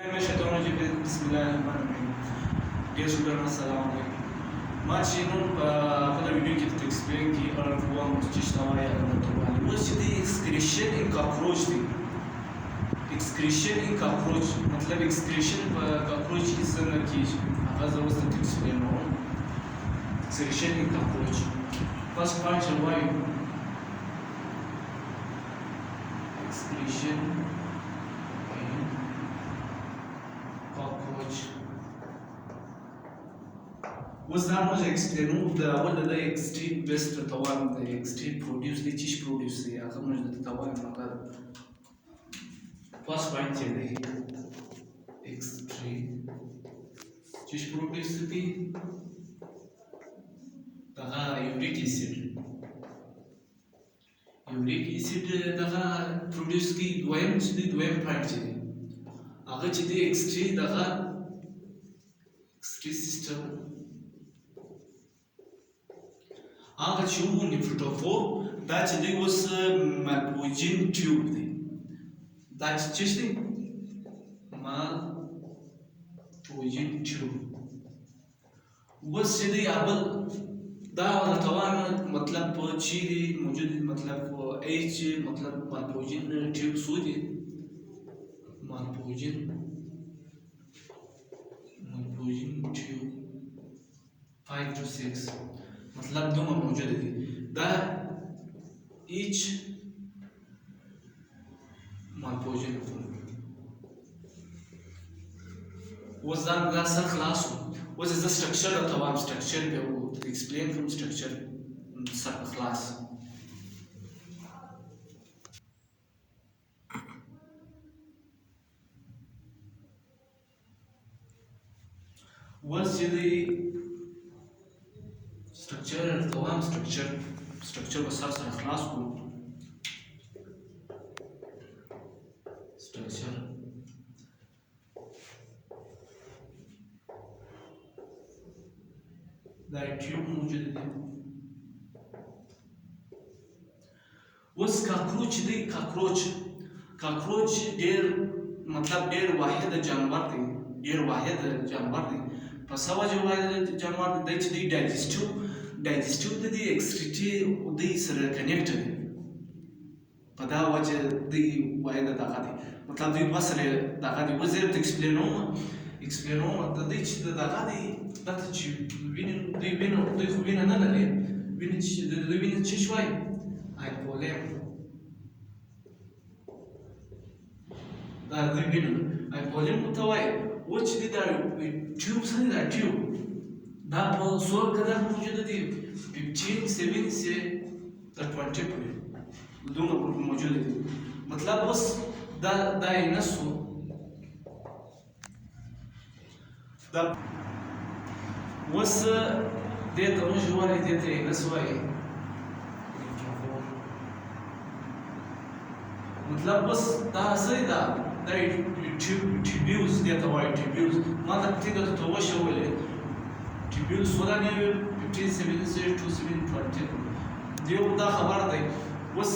मैं शैतान रजीम बिस्मिल्लाहिर्रहमानिर्रहीम Dear students, assalamu alaikum. Machi nun pada video kita explain ki orang tua mesti tahu ya kan tuan. Mesti excretion in cockroach थी. Excretion in cockroach मतलब excretion cockroach की समझ की आवाज़ उसने explain हो. Excretion in cockroach. First part है why excretion in cockroach. وزارة explain ده ولا ده extreme best طبعا ده extreme produce ده تيش produce يا أخي مش ده طبعا مقدار first point है extreme تيش produce دي ده uric acid ده produce की دوام point है अगर चीज़ extreme ده extreme system هذا شو نفرطه ده تدي وس مالبوجين تيوب دي ده تشتي مالبوجين تيوب وس تدي قبل ده ولا طبعا मतलब चीज़ موجود मतलब एच मतलब मलपोजिन ट्यूब सूजी मलपोजिन ट्यूब 5 to 6 मतलब दो मौजूद है दा each मलपोजिन وزن दा sir class what is the structure of the structure पे वो explain from structure sir class was the structure तमाम structure बस सर क्लास को structure that tube موجود है was cockroach they cockroach der मतलब डेर वाहिद जानवर दे फसावा जो वाहिद जानवर दे दी digestive the excrete the sir connected فده وجه دي وايد دقاتي मतलब دي بس دقاتي وزير explain ده دي دقاتي ده تجي بين انا لا بين شوي هاي بوليم ده بين هاي بوليم متواي وش دي ده تيوب سني ده تيوب ده सोल कदर मौजूद थी 15 7 से 20 दोनों मौजूद थी मतलब बस दा इनसो दा बस दे तो जुवारी देते इनसवाई मतलब बस दा सही दा ट्यूब्यूज देता वाई ट्यूब्यूज ما तकती तो वो शोले ट्यूब्यूल 16 ने 15 7 से 2 7 20 दियो دا खबर ده बस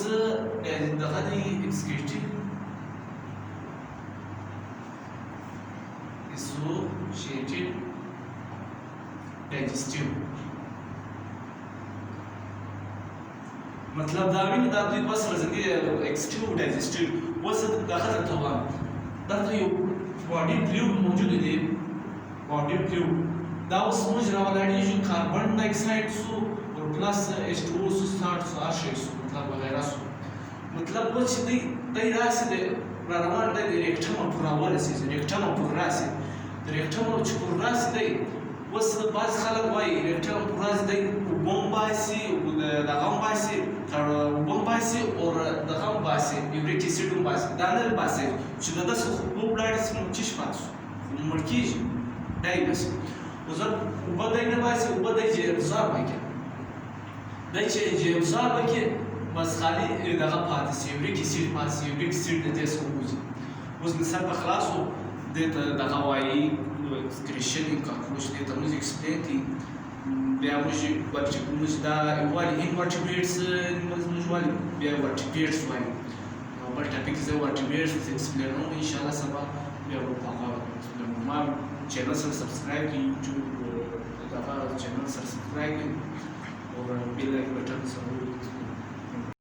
دغدي اكسكيوتيف associated digestive मतलब दाविन दादी बस रजनी एक्सट्रीव डाइजेस्टिव बस दखल तवा दर्द यो बॉडी फ्लूइड मौजूद है बॉडी फ्लूइड دا اوس موږ راولاړېږو کاربن ډای اکساید سو او پلس H2O سو ستارټ سو اشي سو مطلب وغیرہ سو مطلب و چې دی راسي د روان دی ریکټم پر راورسي ریکټم پر راسي ریکټم چې پر راسي دی وس باز خلک وایي ریکټم پر راسي دی بومباسي او د غمباسي تر بومباسي او د غمباسي یوریک اسید بومباسي دا نه باسي چې د داس خو بلاد سم چش پاتو مرکیج دایبس وزر وبدأ نباسي وبدأ يجي إبزار بكي ده يجي إبزار بكي بس خالي إذا غبطت يوريك يصير ده تيسو وجي وز نسال بخلاصه ده غواي كريشن كاكروش ده موز إكسبلينتي بيا موجي برجع موز ده يوالي invertebrates موز والي بيا vertebrates واي برجع بيك زي vertebrates إكسبلينه إن شاء الله سبا بیا هغه ما چینل سره سبسکرایب کړئ یوټیوب دغه چینل سره سبسکرایب کړئ